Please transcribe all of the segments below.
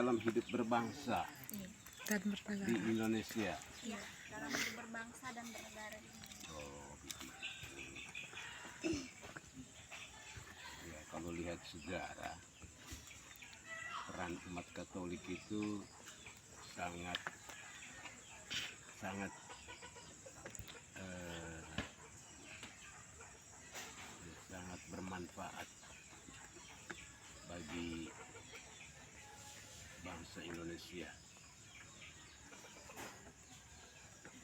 dalam hidup berbangsa Dan bernegara. di Indonesia. Iya, dalam hidup berbangsa dan bernegara ini. Oh, begitu. Ya, kalau lihat sejarah, peran umat Katolik itu sangat sangat eh, sangat bermanfaat bagi bangsa Indonesia.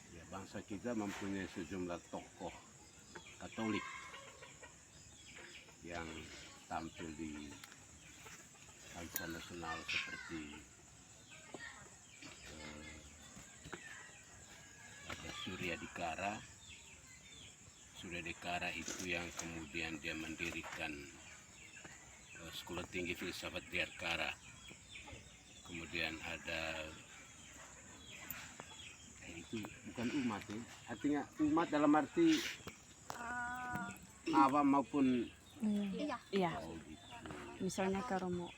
Ya, bangsa kita mempunyai sejumlah tokoh Katolik yang tampil di kancah nasional seperti ada Surya Dikara. Surya Dikara itu yang kemudian dia mendirikan Sekolah Tinggi Filsafat Dirgantara. Kemudian ada itu bukan umat ya, artinya umat dalam arti awam maupun Iya. Iya, oh gitu. misalnya ke Romo,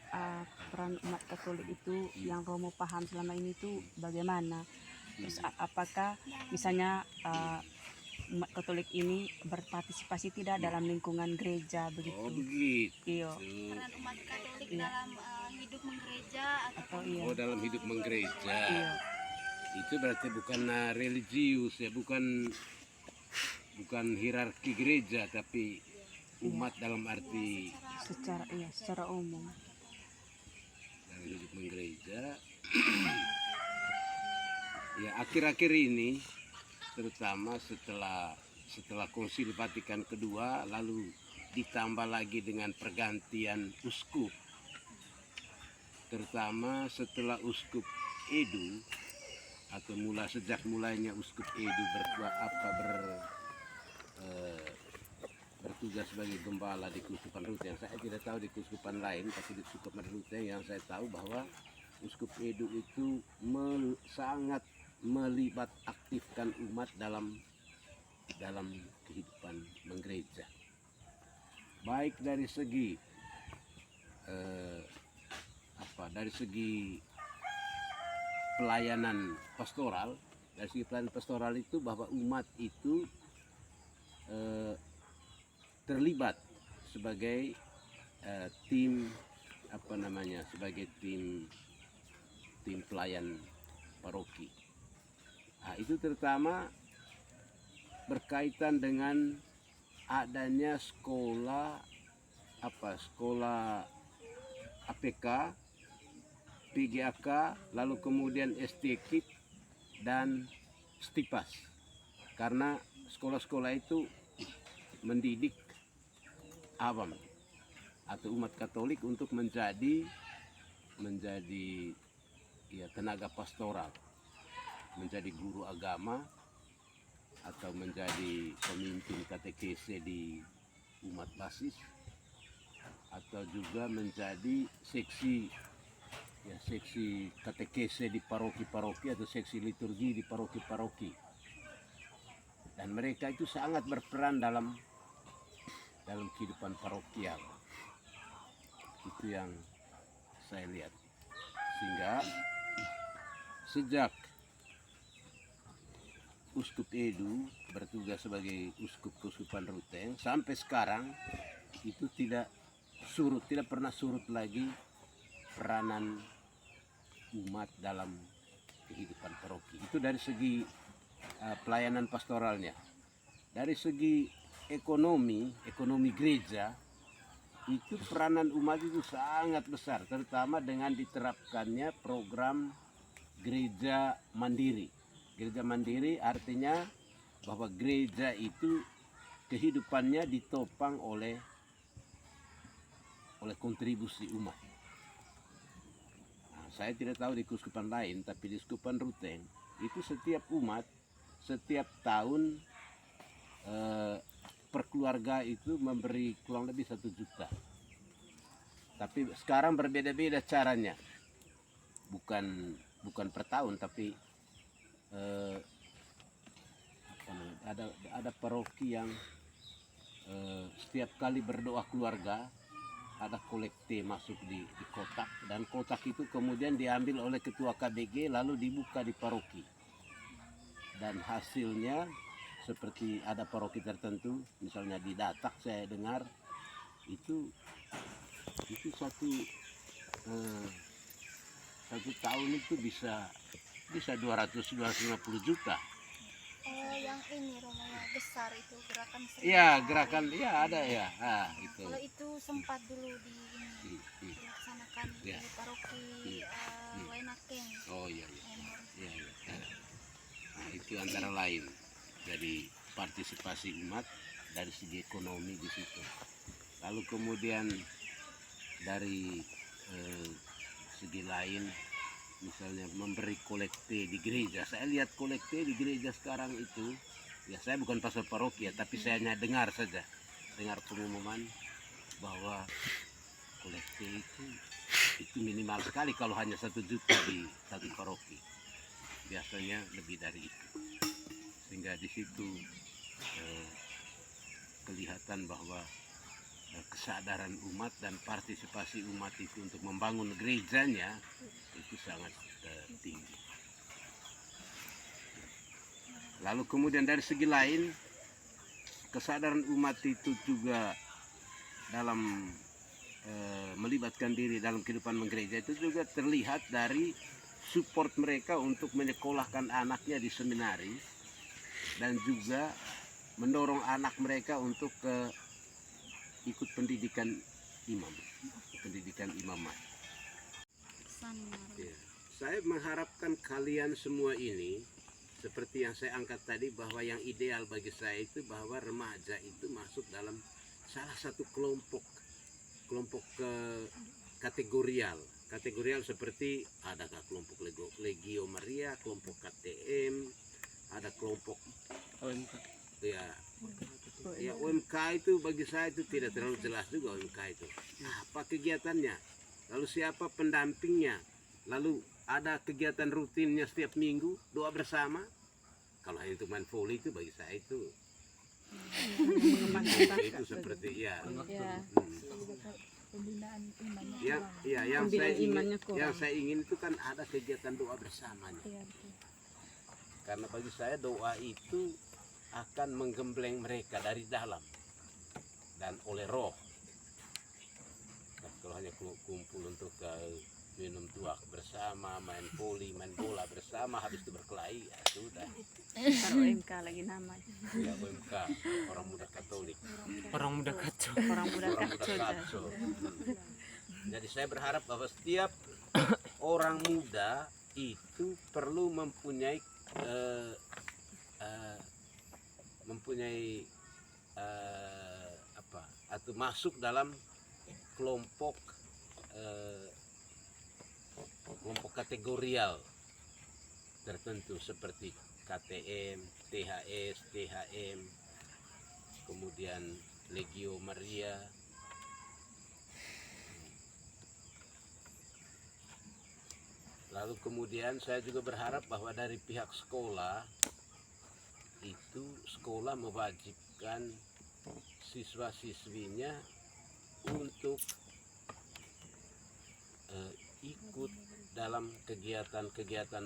peran umat Katolik itu yang Romo paham selama ini itu bagaimana? Terus apakah misalnya umat Katolik ini berpartisipasi tidak dalam lingkungan gereja Oh begitu? begitu. Iya. Peran umat Katolik Iya. dalam hidup menggereja Atau atau iya. Oh dalam hidup menggereja. Iya. Itu berarti bukan religius ya, bukan hierarki gereja, tapi umat dalam arti Secara umum. dalam hidup menggereja. Ya akhir-akhir ini, terutama setelah Konsil Vatikan kedua, lalu ditambah lagi dengan pergantian uskup, terutama setelah uskup Edu atau sejak mulainya uskup Edu bertugas sebagai gembala di Keuskupan Ruteng. Saya tidak tahu di keuskupan lain, tapi di Keuskupan Ruteng yang saya tahu bahwa uskup Edu itu sangat melibat aktifkan umat dalam kehidupan menggereja, baik dari segi dari segi pelayanan pastoral. Dari segi pelayanan pastoral itu bahwa umat itu terlibat sebagai tim sebagai tim pelayan paroki. Nah, itu terutama berkaitan dengan adanya sekolah APK, PGAK, lalu kemudian STKIP dan STIPAS. Karena sekolah-sekolah itu mendidik awam atau umat Katolik untuk menjadi ya tenaga pastoral, menjadi guru agama atau menjadi pemimpin katekese di umat basis, atau juga menjadi seksi katekese di paroki-paroki atau seksi liturgi di paroki-paroki. Dan mereka itu sangat berperan dalam kehidupan parokial. Itu yang saya lihat. Sehingga sejak Uskup Edu bertugas sebagai uskup Keuskupan Ruteng sampai sekarang itu tidak pernah surut lagi peranan umat dalam kehidupan paroki. Itu dari segi pelayanan pastoralnya. Dari segi ekonomi gereja, itu peranan umat itu sangat besar, terutama dengan diterapkannya program gereja mandiri. Gereja mandiri artinya bahwa gereja itu kehidupannya ditopang oleh kontribusi umat. Nah, saya tidak tahu di keuskupan lain, tapi di Keuskupan Ruteng itu setiap umat setiap tahun per keluarga itu memberi kurang lebih 1 juta. Tapi sekarang berbeda-beda caranya, bukan per tahun, tapi ada paroki yang setiap kali berdoa keluarga ada kolekte masuk di kotak, dan kotak itu kemudian diambil oleh ketua KBG lalu dibuka di paroki, dan hasilnya seperti ada paroki tertentu misalnya di Datak saya dengar itu satu tahun itu bisa 200-250 juta. Oh, yang ini Romo yang besar itu gerakan Iya, sebentar. gerakan ya ada ya. Itu. Kalau itu sempat dulu Di- di- dilaksanakan Ya. di paroki Wainakeng. Oh iya iya. Lemor. Iya, iya. Nah, itu antara lain dari partisipasi umat dari segi ekonomi di situ. Lalu kemudian dari segi lain misalnya memberi kolekte di gereja. Saya lihat kolekte di gereja sekarang itu, ya saya bukan pastor paroki ya, tapi saya hanya dengar saja, dengar pengumuman bahwa kolekte itu minimal sekali kalau hanya 1 juta di satu paroki. Biasanya lebih dari itu. Sehingga di situ kelihatan bahwa kesadaran umat dan partisipasi umat itu untuk membangun gerejanya itu sangat tinggi. Lalu kemudian dari segi lain, kesadaran umat itu juga dalam melibatkan diri dalam kehidupan gereja itu juga terlihat dari support mereka untuk menyekolahkan anaknya di seminari, dan juga mendorong anak mereka untuk ikut pendidikan imamat. Pesan Ya. Saya mengharapkan kalian semua ini seperti yang saya angkat tadi, bahwa yang ideal bagi saya itu bahwa remaja itu masuk dalam salah satu kelompok kategorial seperti adakah kelompok Legio Maria, kelompok KTM, ada kelompok ya OMK. Itu bagi saya itu tidak terlalu jelas juga OMK itu apa kegiatannya, lalu siapa pendampingnya, lalu ada kegiatan rutinnya setiap minggu, doa bersama. Kalau hanya untuk main volley itu bagi saya itu itu seperti ya. Yang saya ingin itu kan ada kegiatan doa bersamanya. Karena bagi saya doa itu akan menggembleng mereka dari dalam dan oleh roh. Nah, kalau hanya kumpul untuk minum tuak bersama, main voli, main bola bersama, habis itu berkelahi, ya sudah. Baru OMK lagi namanya. Ya OMK, orang muda Katolik. Orang muda kacau. Jadi saya berharap bahwa setiap orang muda itu perlu mempunyai atau masuk dalam kelompok kategorial tertentu seperti KTM, THS, THM, kemudian Legio Maria. Lalu kemudian saya juga berharap bahwa dari pihak sekolah itu sekolah mewajibkan siswa-siswinya untuk ikut dalam kegiatan-kegiatan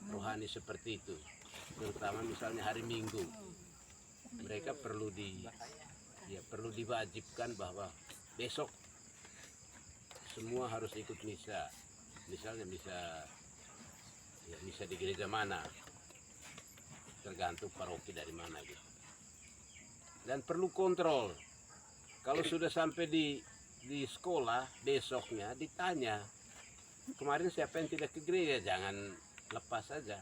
rohani seperti itu, terutama misalnya hari Minggu. Mereka perlu diwajibkan bahwa besok semua harus ikut misa. Misalnya misa di gereja mana, tergantung paroki dari mana gitu. Dan perlu kontrol. Kalau sudah sampai di sekolah, besoknya ditanya, kemarin siapa yang tidak ke gereja, jangan lepas saja.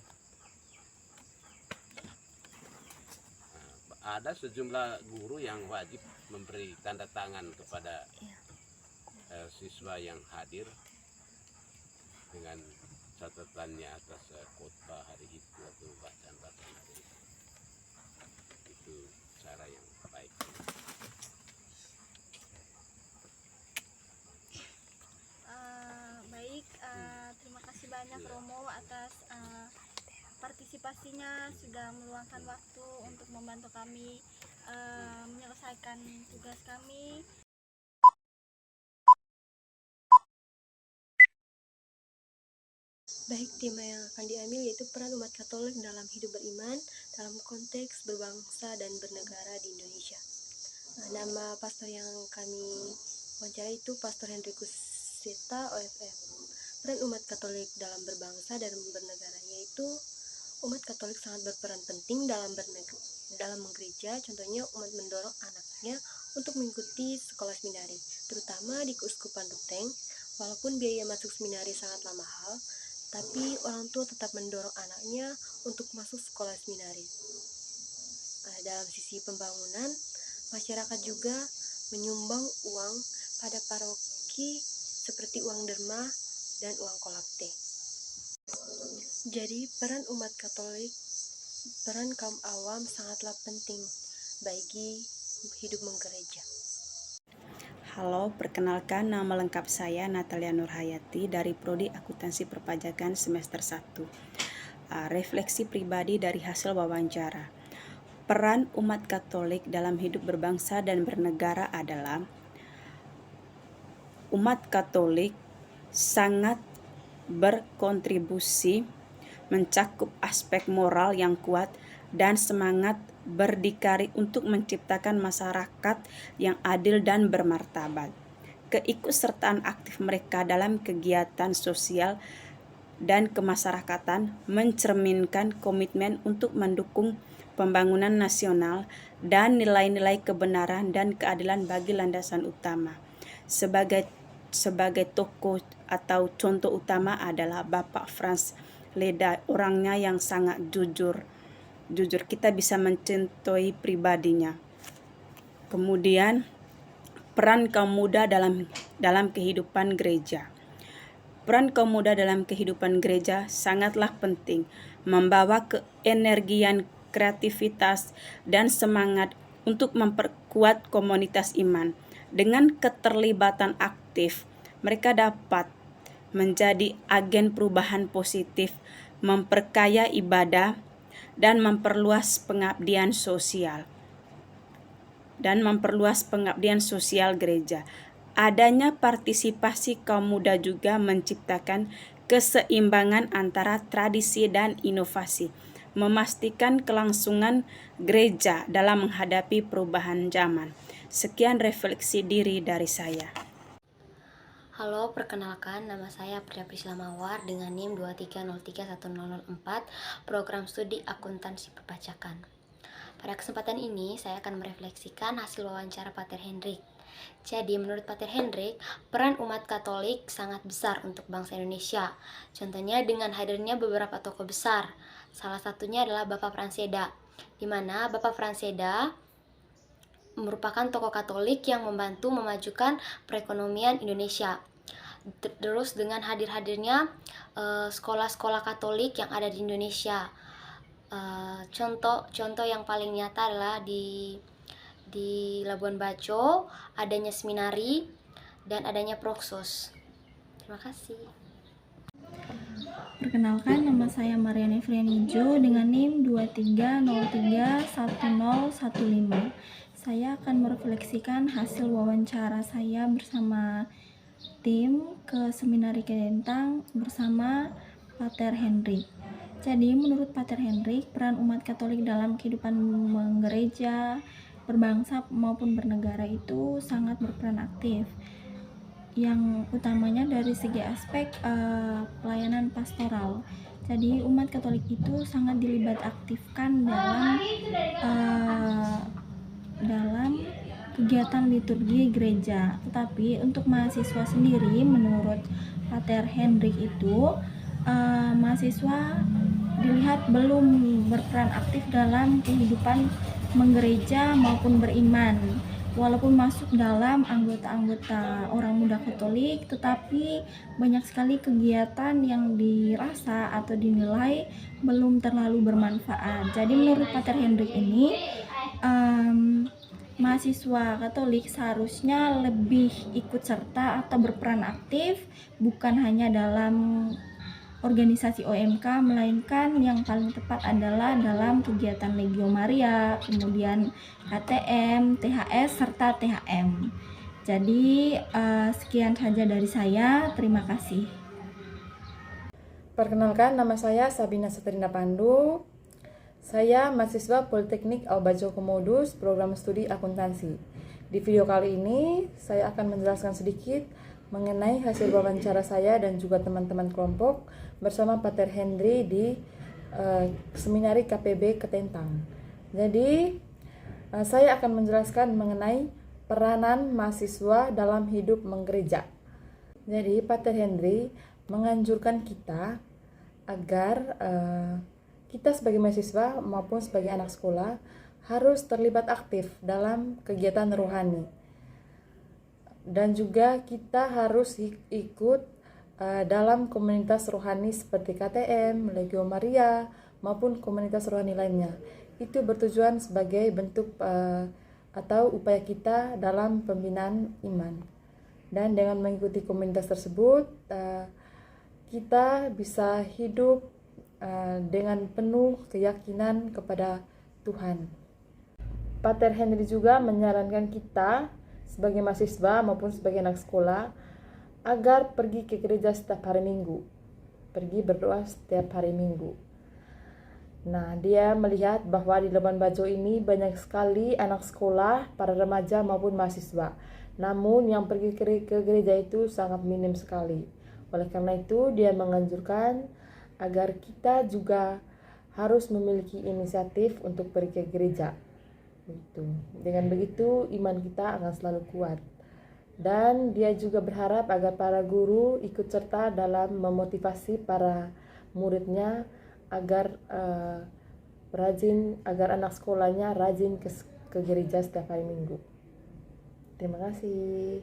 Nah, ada sejumlah guru yang wajib memberi tanda tangan kepada siswa yang hadir dengan catatannya atas khotbah hari itu atau bacaan-bacaan hari itu. Itu cara yang baik. Baik, terima kasih banyak Romo atas partisipasinya, sudah meluangkan waktu untuk membantu kami menyelesaikan tugas kami. Baik, tema yang akan diambil yaitu peran umat Katolik dalam hidup beriman dalam konteks berbangsa dan bernegara di Indonesia. Nama pastor yang kami wawancara itu Pastor Hendrikus Seta OFF. Peran umat Katolik dalam berbangsa dan bernegara, yaitu umat Katolik sangat berperan penting dalam menggereja. Contohnya, umat mendorong anaknya untuk mengikuti sekolah seminari, terutama di Keuskupan Ruteng. Walaupun biaya masuk seminari sangatlah mahal, tapi orang tua tetap mendorong anaknya untuk masuk sekolah seminari. Dalam sisi pembangunan, masyarakat juga menyumbang uang pada paroki seperti uang derma dan uang kolakte. Jadi peran umat Katolik, peran kaum awam sangatlah penting bagi hidup menggereja. Halo, perkenalkan nama lengkap saya Natalia Nurhayati dari Prodi Akuntansi Perpajakan semester 1. Refleksi pribadi dari hasil wawancara. Peran umat Katolik dalam hidup berbangsa dan bernegara adalah umat Katolik sangat berkontribusi mencakup aspek moral yang kuat dan semangat berdikari untuk menciptakan masyarakat yang adil dan bermartabat. Keikutsertaan aktif mereka dalam kegiatan sosial dan kemasyarakatan mencerminkan komitmen untuk mendukung pembangunan nasional dan nilai-nilai kebenaran dan keadilan bagi landasan utama. Sebagai tokoh atau contoh utama adalah Bapak Franz Leda, orangnya yang sangat jujur kita bisa mencintai pribadinya. Kemudian peran kaum muda dalam kehidupan gereja. Peran kaum muda dalam kehidupan gereja sangatlah penting, membawa keenergian, kreativitas, dan semangat untuk memperkuat komunitas iman. Dengan keterlibatan aktif, mereka dapat menjadi agen perubahan positif, memperkaya ibadah, dan memperluas pengabdian sosial gereja. Adanya partisipasi kaum muda juga menciptakan keseimbangan antara tradisi dan inovasi, memastikan kelangsungan gereja dalam menghadapi perubahan zaman. Sekian refleksi diri dari saya. Halo, perkenalkan nama saya Priya Priscilla Mawar dengan NIM 2303104, program studi akuntansi perpajakan. Pada kesempatan ini saya akan merefleksikan hasil wawancara Pater Hendrik. Jadi menurut Pater Hendrik, peran umat Katolik sangat besar untuk bangsa Indonesia. Contohnya dengan hadirnya beberapa tokoh besar. Salah satunya adalah Bapak Franseda, di mana Bapak Franseda merupakan tokoh Katolik yang membantu memajukan perekonomian Indonesia. Terus dengan hadirnya sekolah-sekolah Katolik yang ada di Indonesia, contoh yang paling nyata adalah di Labuan Bajo adanya seminari dan adanya Proksos. Terima kasih. Perkenalkan, nama saya Mariana Frianijo dengan NIM 23031015. Saya akan merefleksikan hasil wawancara saya bersama tim ke Seminari Kedentang bersama Pater Hendrik. Jadi menurut Pater Hendrik, peran umat Katolik dalam kehidupan gereja, berbangsa maupun bernegara itu sangat berperan aktif. Yang utamanya dari segi aspek pelayanan pastoral. Jadi umat Katolik itu sangat dilibat aktifkan dalam kegiatan liturgi gereja. Tetapi untuk mahasiswa sendiri, menurut Pater Hendrik itu mahasiswa dilihat belum berperan aktif dalam kehidupan menggereja maupun beriman. Walaupun masuk dalam anggota-anggota orang muda Katolik, tetapi banyak sekali kegiatan yang dirasa atau dinilai belum terlalu bermanfaat. Jadi menurut Pater Hendrik ini, mahasiswa Katolik seharusnya lebih ikut serta atau berperan aktif, bukan hanya dalam organisasi OMK, melainkan yang paling tepat adalah dalam kegiatan Legio Maria, kemudian KTM, THS, serta THM. Jadi sekian saja dari saya, terima kasih. Perkenalkan, nama saya Sabina Satrina Pandu. Saya mahasiswa Politeknik Al-Bajo Komodus, program studi akuntansi. Di video kali ini, saya akan menjelaskan sedikit mengenai hasil wawancara saya dan juga teman-teman kelompok bersama Pater Henry di Seminari KPB Ketentang. Jadi, saya akan menjelaskan mengenai peranan mahasiswa dalam hidup menggereja. Jadi, Pater Henry menganjurkan kita agar kita sebagai mahasiswa maupun sebagai anak sekolah harus terlibat aktif dalam kegiatan rohani. Dan juga kita harus ikut dalam komunitas rohani seperti KTM, Legio Maria, maupun komunitas rohani lainnya. Itu bertujuan sebagai bentuk atau upaya kita dalam pembinaan iman. Dan dengan mengikuti komunitas tersebut, kita bisa hidup dengan penuh keyakinan kepada Tuhan. Pater Henry juga menyarankan kita sebagai mahasiswa maupun sebagai anak sekolah agar pergi ke gereja setiap hari Minggu, pergi berdoa setiap hari Minggu. Nah, dia melihat bahwa di Labuan Bajo ini banyak sekali anak sekolah, para remaja maupun mahasiswa. Namun yang pergi ke gereja itu sangat minim sekali. Oleh karena itu, dia menganjurkan agar kita juga harus memiliki inisiatif untuk pergi ke gereja. Dengan begitu, iman kita akan selalu kuat. Dan dia juga berharap agar para guru ikut serta dalam memotivasi para muridnya agar agar anak sekolahnya rajin ke gereja setiap hari Minggu. Terima kasih.